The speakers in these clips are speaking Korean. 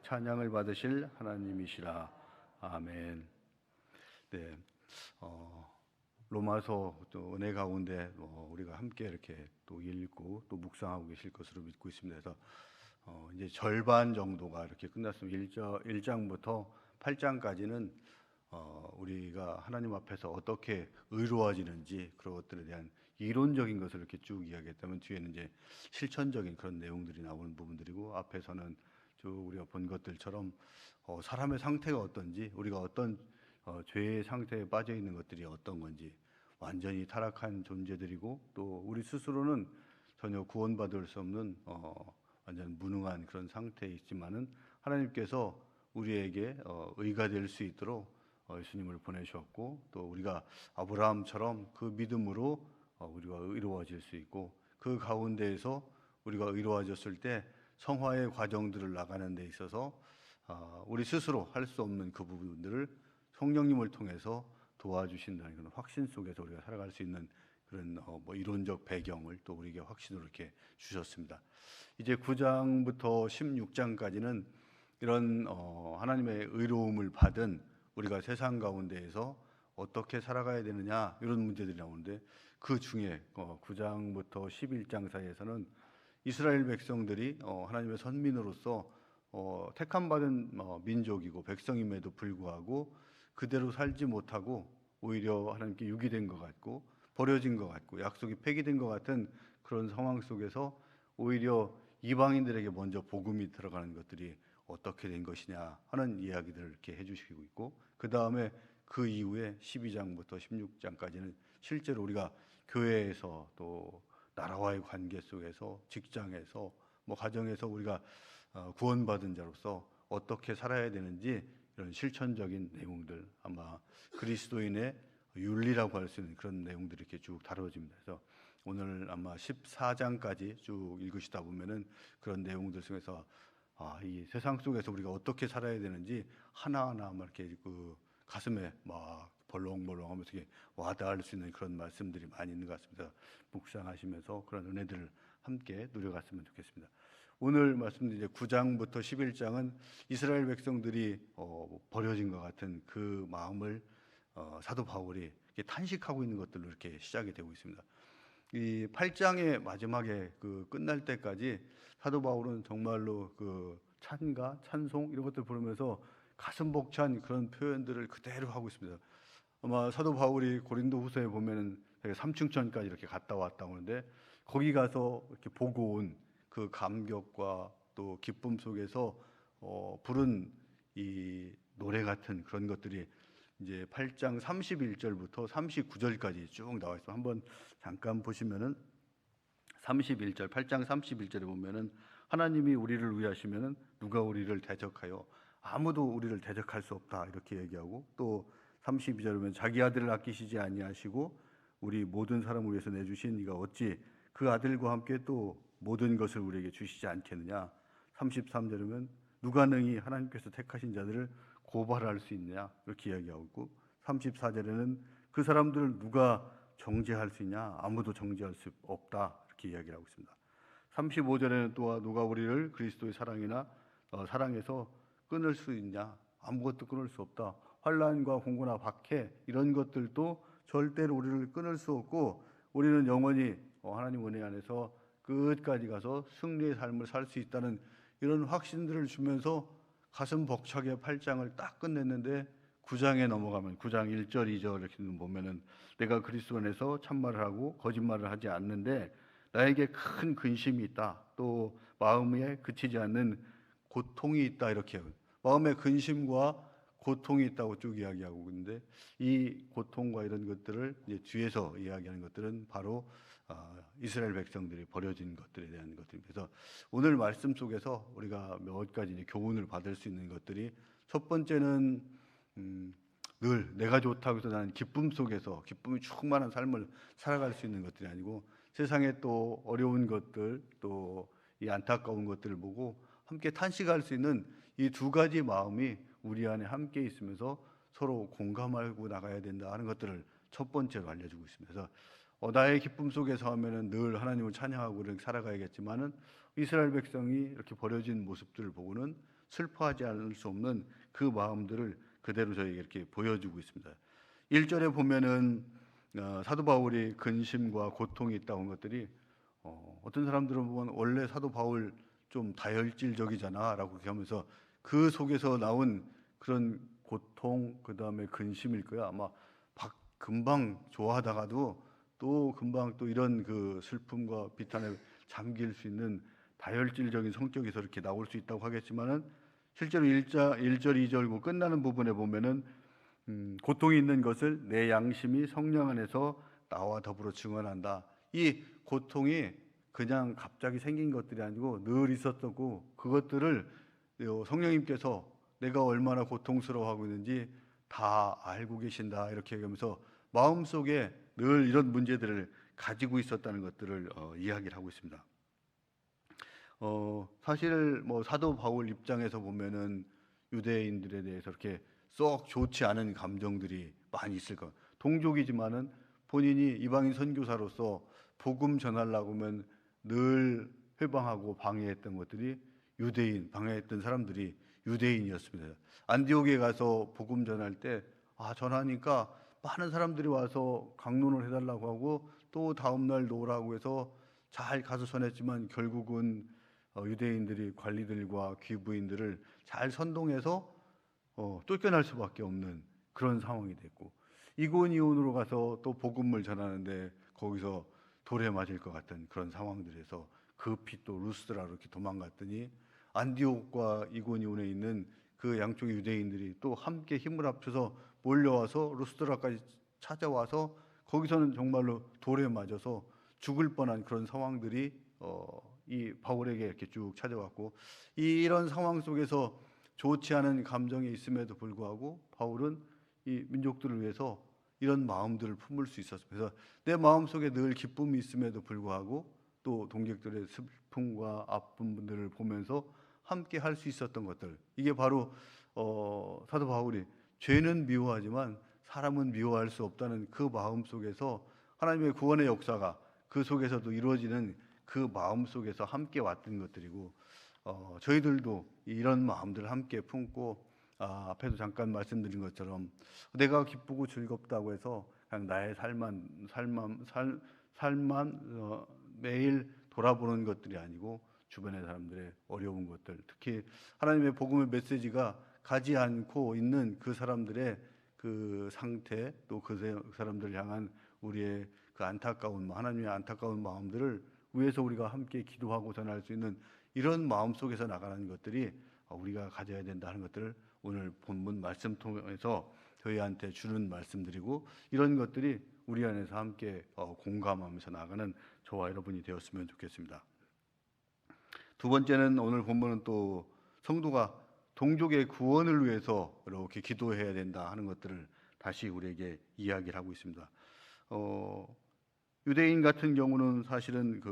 찬양을 받으실 하나님이시라. 아멘. 네, 로마서 또 은혜 가운데 우리가 함께 이렇게 또 읽고 또 묵상하고 계실 것으로 믿고 있습니다. 그래서 이제 절반 정도가 이렇게 끝났습니다. 1장부터 8장까지는 우리가 하나님 앞에서 어떻게 의로워지는지 그런 것들에 대한 이론적인 것을 이렇게 쭉 이야기했다면, 뒤에는 이제 실천적인 그런 내용들이 나오는 부분들이고, 앞에서는 쭉 우리가 본 것들처럼 사람의 상태가 어떤지, 우리가 어떤 죄의 상태에 빠져 있는 것들이 어떤 건지, 완전히 타락한 존재들이고 또 우리 스스로는 전혀 구원받을 수 없는 완전 무능한 그런 상태에 있지만은 하나님께서 우리에게 의가 될 수 있도록 예수님을 보내셨고, 또 우리가 아브라함처럼 그 믿음으로 우리가 의로워질 수 있고, 그 가운데에서 우리가 의로워졌을 때 성화의 과정들을 나가는 데 있어서 우리 스스로 할 수 없는 그 부분들을 성령님을 통해서 도와주신다는 그런 확신 속에서 우리가 살아갈 수 있는 그런 이론적 배경을 또 우리에게 확신으로 이렇게 주셨습니다. 이제 9장부터 16장까지는 이런 하나님의 의로움을 받은 우리가 세상 가운데에서 어떻게 살아가야 되느냐, 이런 문제들이 나오는데, 그 중에 9장부터 11장 사이에서는 이스라엘 백성들이 하나님의 선민으로서 택함 받은 민족이고 백성임에도 불구하고 그대로 살지 못하고 오히려 하나님께 유기된 것 같고 버려진 것 같고 약속이 폐기된 것 같은 그런 상황 속에서 오히려 이방인들에게 먼저 복음이 들어가는 것들이 어떻게 된 것이냐 하는 이야기들을 이렇게 해주시고 있고, 그 다음에 그 이후에 12장부터 16장까지는 실제로 우리가 교회에서 또 나라와의 관계 속에서, 직장에서, 가정에서 우리가 구원받은 자로서 어떻게 살아야 되는지, 이런 실천적인 내용들, 아마 그리스도인의 윤리라고 할 수 있는 그런 내용들이 이렇게 쭉 다뤄집니다. 그래서 오늘 아마 14장까지 쭉 읽으시다 보면은 그런 내용들 속에서 이 세상 속에서 우리가 어떻게 살아야 되는지 하나하나 막 이렇게 그 가슴에 막 벌렁벌렁하면서 와닿을 수 있는 그런 말씀들이 많이 있는 것 같습니다. 묵상하시면서 그런 은혜들을 함께 누려갔으면 좋겠습니다. 오늘 말씀드린 이제 9장부터 11장은 이스라엘 백성들이 버려진 것 같은 그 마음을 사도 바울이 탄식하고 있는 것들로 이렇게 시작이 되고 있습니다. 이 8장의 마지막에 그 끝날 때까지 사도 바울은 정말로 그 찬가, 찬송 이런 것들 부르면서 가슴 벅찬 그런 표현들을 그대로 하고 있습니다. 아마 사도 바울이 고린도후서에 보면은 삼층천까지 이렇게 갔다 왔다 오는데, 거기 가서 이렇게 보고 온 그 감격과 또 기쁨 속에서 부른 이 노래 같은 그런 것들이 이제 8장 31절부터 39절까지 쭉 나와 있어요. 한번 잠깐 보시면은 31절, 8장 31절에 보면은 하나님이 우리를 위하시면은 누가 우리를 대적하여, 아무도 우리를 대적할 수 없다, 이렇게 얘기하고, 또 32절에 보면 자기 아들을 아끼시지 아니하시고 우리 모든 사람을 위해서 내주신 이가 어찌 그 아들과 함께 또 모든 것을 우리에게 주시지 않겠느냐. 33절이면 누가 능히 하나님께서 택하신 자들을 고발할 수 있느냐, 이렇게 이야기하고 있고, 34절에는 그 사람들을 누가 정죄할 수 있냐, 아무도 정죄할 수 없다, 이렇게 이야기를 하고 있습니다. 35절에는 또 누가 우리를 그리스도의 사랑이나 사랑에서 끊을 수 있냐, 아무것도 끊을 수 없다. 환난과 공고나 박해 이런 것들도 절대로 우리를 끊을 수 없고, 우리는 영원히 하나님 은혜 안에서 끝까지 가서 승리의 삶을 살 수 있다는 이런 확신들을 주면서 가슴 벅차게 8장을 딱 끝냈는데, 9장에 넘어가면 9장 1절 2절 이렇게 보면은 내가 그리스도 안에서 참말을 하고 거짓말을 하지 않는데 나에게 큰 근심이 있다, 또 마음에 그치지 않는 고통이 있다, 이렇게 마음에 근심과 고통이 있다고 쭉 이야기하고 있는데, 이 고통과 이런 것들을 이제 뒤에서 이야기하는 것들은 바로 이스라엘 백성들이 버려진 것들에 대한 것들입니다. 그래서 오늘 말씀 속에서 우리가 몇 가지 이제 교훈을 받을 수 있는 것들이, 첫 번째는 늘 내가 좋다고 해서 나는 기쁨 속에서 기쁨이 충만한 삶을 살아갈 수 있는 것들이 아니고, 세상에 또 어려운 것들, 또 이 안타까운 것들을 보고 함께 탄식할 수 있는 이 두 가지 마음이 우리 안에 함께 있으면서 서로 공감하고 나가야 된다 하는 것들을 첫 번째로 알려주고 있습니다. 그래서 나의 기쁨 속에서 하면은 늘 하나님을 찬양하고 이렇게 살아가야겠지만은, 이스라엘 백성이 이렇게 버려진 모습들을 보고는 슬퍼하지 않을 수 없는 그 마음들을 그대로 저에게 이렇게 보여주고 있습니다. 1절에 보면은 사도 바울이 근심과 고통이 있다고 한 것들이 어떤 사람들은 보면 원래 사도 바울 좀 다혈질적이잖아라고 그렇게 하면서 그 속에서 나온 그런 고통, 그 다음에 근심일 거야. 아마 금방 좋아하다가도 또 금방 또 이런 그 슬픔과 비탄에 잠길 수 있는 다혈질적인 성격에서 이렇게 나올 수 있다고 하겠지만은 실제로 1절, 2절 끝나는 부분에 보면은 고통이 있는 것을 내 양심이 성령 안에서 나와 더불어 증언한다. 이 고통이 그냥 갑자기 생긴 것들이 아니고 늘 있었고 그것들을 성령님께서 내가 얼마나 고통스러워하고 있는지 다 알고 계신다 이렇게 얘기하면서 마음속에 늘 이런 문제들을 가지고 있었다는 것들을 이야기를 하고 있습니다. 사실 뭐 사도 바울 입장에서 보면은 유대인들에 대해서 이렇게 썩 좋지 않은 감정들이 많이 있을 것. 동족이지만은 본인이 이방인 선교사로서 복음 전하려고 하면 늘 회방하고 방해했던 것들이 방해했던 사람들이 유대인이었습니다. 안디옥에 가서 복음 전할 때 전하니까 많은 사람들이 와서 강론을 해달라고 하고 또 다음날 놓으라고 해서 잘 가서 전했지만 결국은 유대인들이 관리들과 귀부인들을 잘 선동해서 쫓겨날 수밖에 없는 그런 상황이 됐고 이고니온으로 가서 또 복음을 전하는데 거기서 돌에 맞을 것 같은 그런 상황들에서 급히 또 루스드라로 이렇게 도망갔더니 안디옥과 이고니온에 있는 그 양쪽의 유대인들이 또 함께 힘을 합쳐서 몰려와서 루스드라까지 찾아와서 거기서는 정말로 돌에 맞아서 죽을 뻔한 그런 상황들이 이 바울에게 이렇게 쭉 찾아왔고 이런 상황 속에서 좋지 않은 감정이 있음에도 불구하고 바울은 이 민족들을 위해서 이런 마음들을 품을 수 있었습니다. 그래서 내 마음속에 늘 기쁨이 있음에도 불구하고 또 동족들의 슬픔과 아픔들을 보면서 함께 할 수 있었던 것들, 이게 바로 사도 바울이 죄는 미워하지만 사람은 미워할 수 없다는 그 마음 속에서 하나님의 구원의 역사가 그 속에서도 이루어지는 그 마음 속에서 함께 왔던 것들이고 저희들도 이런 마음들을 함께 품고 앞에도 잠깐 말씀드린 것처럼 내가 기쁘고 즐겁다고 해서 그냥 나의 삶만 매일 돌아보는 것들이 아니고 주변의 사람들의 어려운 것들, 특히 하나님의 복음의 메시지가 가지 않고 있는 그 사람들의 그 상태, 또 그 사람들을 향한 우리의 그 안타까운 하나님의 안타까운 마음들을 위해서 우리가 함께 기도하고 전할 수 있는 이런 마음 속에서 나가는 것들이 우리가 가져야 된다 하는 것들을 오늘 본문 말씀 통해서 저희한테 주는 말씀드리고 이런 것들이 우리 안에서 함께 공감하면서 나가는 저와 여러분이 되었으면 좋겠습니다. 두 번째는 오늘 본문은 또 성도가 동족의 구원을 위해서 이렇게 기도해야 된다 하는 것들을 다시 우리에게 이야기를 하고 있습니다. 유대인 같은 경우는 사실은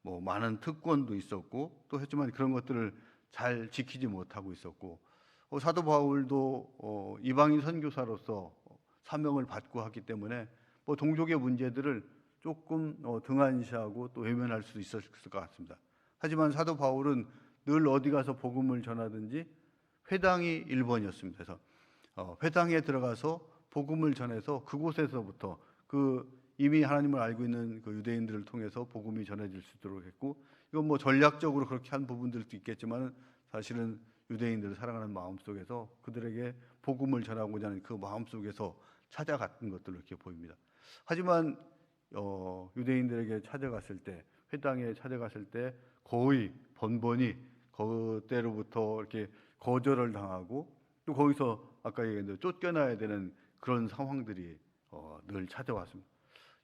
뭐 많은 특권도 있었고 또 했지만 그런 것들을 잘 지키지 못하고 있었고 사도 바울도 이방인 선교사로서 사명을 받고 하기 때문에 뭐 동족의 문제들을 조금 등한시하고 또 외면할 수도 있었을 것 같습니다. 하지만 사도 바울은 늘 어디 가서 복음을 전하든지 회당이 1번이었습니다. 그래서 회당에 들어가서 복음을 전해서 그곳에서부터 이미 하나님을 알고 있는 그 유대인들을 통해서 복음이 전해질 수 있도록 했고, 이건 뭐 전략적으로 그렇게 한 부분들도 있겠지만 사실은 유대인들을 사랑하는 마음 속에서 그들에게 복음을 전하고자 하는 그 마음 속에서 찾아갔던 것들로 이렇게 보입니다. 하지만 유대인들에게 찾아갔을 때, 회당에 찾아갔을 때 거의 번번이 그때로부터 이렇게 거절을 당하고 또 거기서 아까 얘기했는데 쫓겨나야 되는 그런 상황들이 늘 찾아왔습니다.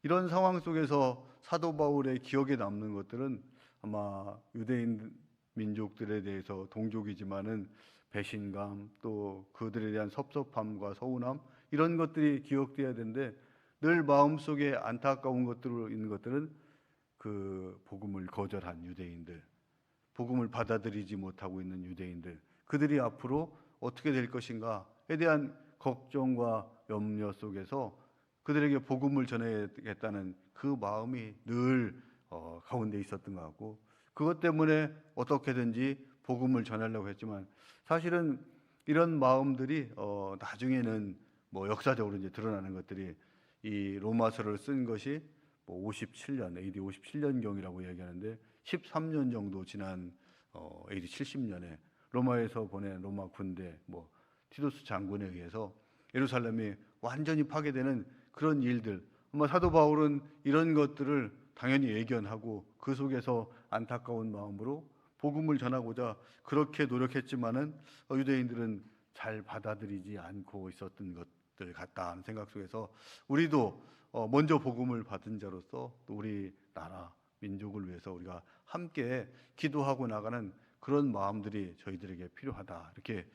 이런 상황 속에서 사도 바울의 기억에 남는 것들은 아마 유대인 민족들에 대해서 동족이지만은 배신감, 또 그들에 대한 섭섭함과 서운함, 이런 것들이 기억돼야 되는데 늘 마음속에 안타까운 것들로 있는 것들은 그 복음을 거절한 유대인들, 복음을 받아들이지 못하고 있는 유대인들, 그들이 앞으로 어떻게 될 것인가에 대한 걱정과 염려 속에서 그들에게 복음을 전해야겠다는 그 마음이 늘 가운데 있었던 것 같고, 그것 때문에 어떻게든지 복음을 전하려고 했지만 사실은 이런 마음들이 나중에는 뭐 역사적으로 이제 드러나는 것들이 이 로마서를 쓴 것이 뭐 57년 AD 57년경이라고 이야기하는데 13년 정도 지난 AD 70년에 로마에서 보낸 로마 군대 뭐 티투스 장군에 의해서 예루살렘이 완전히 파괴되는 그런 일들. 아마 사도 바울은 이런 것들을 당연히 예견하고 그 속에서 안타까운 마음으로 복음을 전하고자 그렇게 노력했지만은 유대인들은 잘 받아들이지 않고 있었던 것들 같다 하는 생각 속에서 우리도 먼저 복음을 받은 자로서 또 우리 나라 민족을 위해서 우리가 함께 기도하고 나가는 그런 마음들이 저희들에게 필요하다 이렇게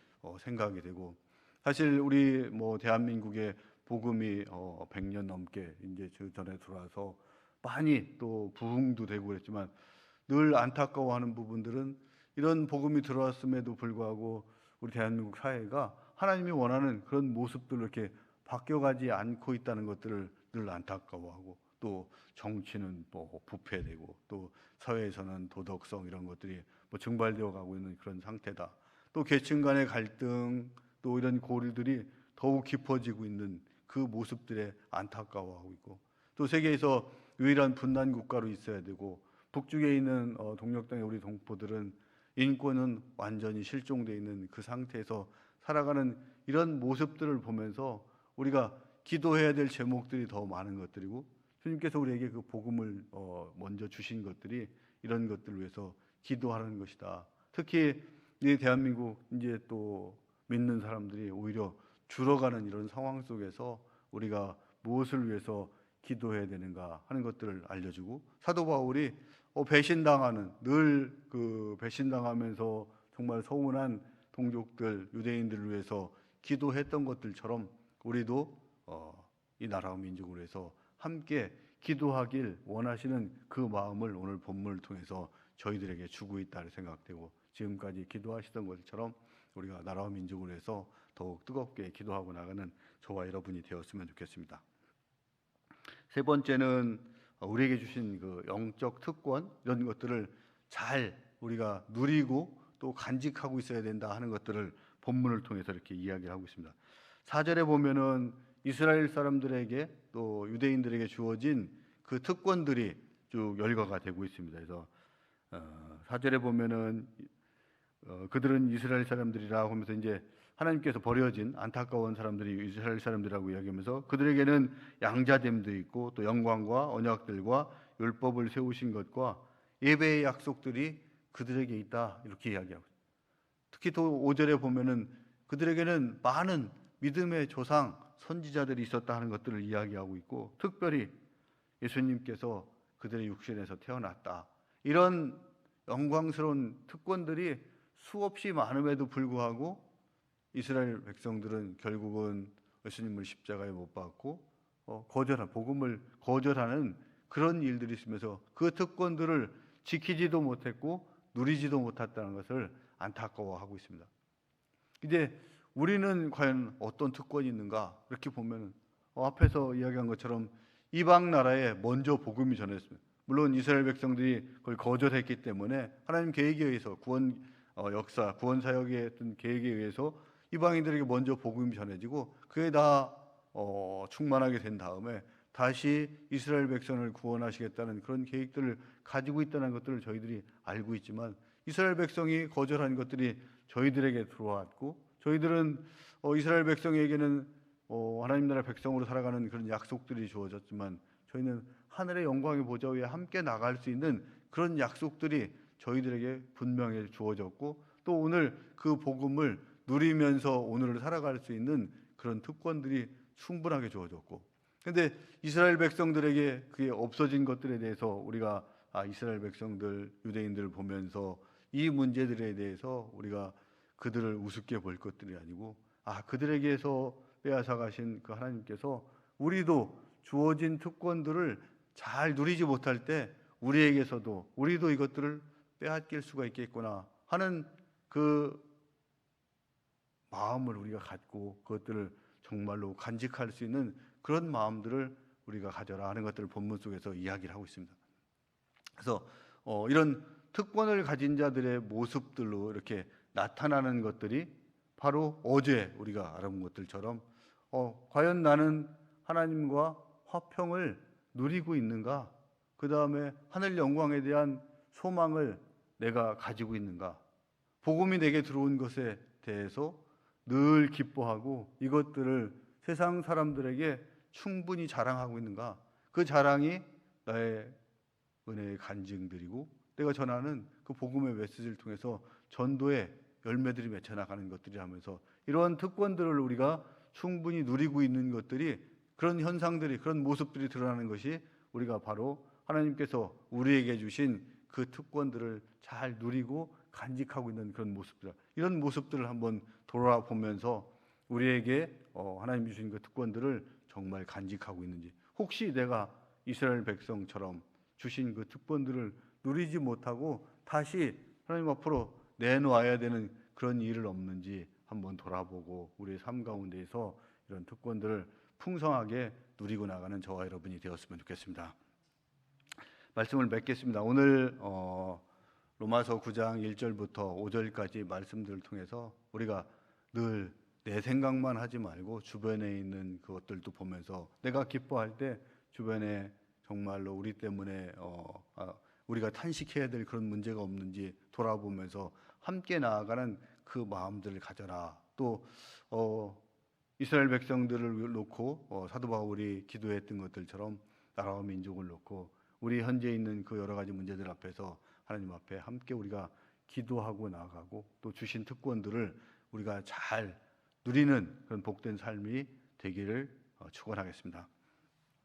생각이 되고, 사실 우리 뭐 대한민국의 복음이 100년 넘게 이제 저 전에 들어와서 많이 또 부흥도 되고 그랬지만 늘 안타까워하는 부분들은 이런 복음이 들어왔음에도 불구하고 우리 대한민국 사회가 하나님이 원하는 그런 모습들로 이렇게 바뀌어가지 않고 있다는 것들을 늘 안타까워하고, 또 정치는 뭐 부패되고 또 사회에서는 도덕성 이런 것들이 뭐 증발되어 가고 있는 그런 상태다. 또 계층 간의 갈등 또 이런 고리들이 더욱 깊어지고 있는 그 모습들에 안타까워하고 있고, 또 세계에서 유일한 분단 국가로 있어야 되고 북쪽에 있는 동력 땅의 우리 동포들은 인권은 완전히 실종되어 있는 그 상태에서 살아가는 이런 모습들을 보면서 우리가 기도해야 될 제목들이 더 많은 것들이고, 주님께서 우리에게 그 복음을 먼저 주신 것들이 이런 것들을 위해서 기도하는 것이다. 특히 이 대한민국 이제 또 믿는 사람들이 오히려 줄어가는 이런 상황 속에서 우리가 무엇을 위해서 기도해야 되는가 하는 것들을 알려주고, 사도 바울이 배신당하는 늘 그 배신당하면서 정말 서운한 동족들 유대인들을 위해서 기도했던 것들처럼 우리도 이 나라와 민족을 위해서 함께 기도하길 원하시는 그 마음을 오늘 본문을 통해서 저희들에게 주고 있다고 생각되고, 지금까지 기도하시던 것처럼 우리가 나라와 민족을 위해서 더욱 뜨겁게 기도하고 나가는 저와 여러분이 되었으면 좋겠습니다. 세 번째는 우리에게 주신 그 영적 특권 이런 것들을 잘 우리가 누리고 또 간직하고 있어야 된다 하는 것들을 본문을 통해서 이렇게 이야기를 하고 있습니다. 4절에 보면은 이스라엘 사람들에게 또 유대인들에게 주어진 그 특권들이 쭉 열거가 되고 있습니다. 그래서 4절에 보면은 그들은 이스라엘 사람들이라 하면서 이제 하나님께서 버려진 안타까운 사람들이 이스라엘 사람들이라고 이야기하면서 그들에게는 양자됨도 있고 또 영광과 언약들과 율법을 세우신 것과 예배의 약속들이 그들에게 있다 이렇게 이야기하고, 특히 또 5절에 보면은 그들에게는 많은 믿음의 조상 선지자들이 있었다 하는 것들을 이야기하고 있고, 특별히 예수님께서 그들의 육신에서 태어났다, 이런 영광스러운 특권들이 수없이 많음에도 불구하고 이스라엘 백성들은 결국은 예수님을 십자가에 못 박고 거절한 복음을 거절하는 그런 일들이 있으면서 그 특권들을 지키지도 못했고 누리지도 못했다는 것을 안타까워하고 있습니다. 이제 우리는 과연 어떤 특권이 있는가 이렇게 보면 앞에서 이야기한 것처럼 이방 나라에 먼저 복음이 전했습니다. 물론 이스라엘 백성들이 그걸 거절했기 때문에 하나님 계획에 의해서 구원 역사 구원 사역의 어떤 계획에 의해서 이방인들에게 먼저 복음이 전해지고 그게 다 충만하게 된 다음에 다시 이스라엘 백성을 구원하시겠다는 그런 계획들을 가지고 있다는 것들을 저희들이 알고 있지만, 이스라엘 백성이 거절한 것들이 저희들에게 들어왔고, 저희들은 이스라엘 백성에게는 하나님 나라 백성으로 살아가는 그런 약속들이 주어졌지만, 저희는 하늘의 영광의 보좌 위에 함께 나갈 수 있는 그런 약속들이 저희들에게 분명히 주어졌고, 또 오늘 그 복음을 누리면서 오늘을 살아갈 수 있는 그런 특권들이 충분하게 주어졌고, 그런데 이스라엘 백성들에게 그게 없어진 것들에 대해서 우리가 이스라엘 백성들 유대인들을 보면서 이 문제들에 대해서 우리가 그들을 우습게 볼 것들이 아니고 그들에게서 빼앗아 가신 그 하나님께서 우리도 주어진 특권들을 잘 누리지 못할 때 우리도 이것들을 빼앗길 수가 있겠구나 하는 그 마음을 우리가 갖고 그것들을 정말로 간직할 수 있는 그런 마음들을 우리가 가져라 하는 것들을 본문 속에서 이야기를 하고 있습니다. 그래서 이런 특권을 가진 자들의 모습들로 이렇게 나타나는 것들이 바로 어제 우리가 알아본 것들처럼 과연 나는 하나님과 화평을 누리고 있는가? 그 다음에 하늘 영광에 대한 소망을 내가 가지고 있는가? 복음이 내게 들어온 것에 대해서 늘 기뻐하고 이것들을 세상 사람들에게 충분히 자랑하고 있는가? 그 자랑이 나의 은혜의 간증들이고 내가 전하는 그 복음의 메시지를 통해서 전도의 열매들이 맺혀 나가는 것들이 하면서 이러한 특권들을 우리가 충분히 누리고 있는 것들이 그런 현상들이 그런 모습들이 드러나는 것이 우리가 바로 하나님께서 우리에게 주신 그 특권들을 잘 누리고 간직하고 있는 그런 모습들, 이런 모습들을 한번 돌아보면서 우리에게 하나님이 주신 그 특권들을 정말 간직하고 있는지, 혹시 내가 이스라엘 백성처럼 주신 그 특권들을 누리지 못하고 다시 하나님 앞으로 내놓아야 되는 그런 일을 없는지 한번 돌아보고 우리의 삶 가운데에서 이런 특권들을 풍성하게 누리고 나가는 저와 여러분이 되었으면 좋겠습니다. 말씀을 맺겠습니다. 오늘 로마서 9장 1절부터 5절까지 말씀들을 통해서 우리가 늘 내 생각만 하지 말고 주변에 있는 그것들도 보면서 내가 기뻐할 때 주변에 정말로 우리 때문에 우리가 탄식해야 될 그런 문제가 없는지 돌아보면서 함께 나아가는 그 마음들을 가져라. 또 이스라엘 백성들을 놓고 사도 바울이 기도했던 것들처럼 나라와 민족을 놓고 우리 현재 있는 그 여러 가지 문제들 앞에서 하나님 앞에 함께 우리가 기도하고 나아가고 또 주신 특권들을 우리가 잘 누리는 그런 복된 삶이 되기를 축원하겠습니다.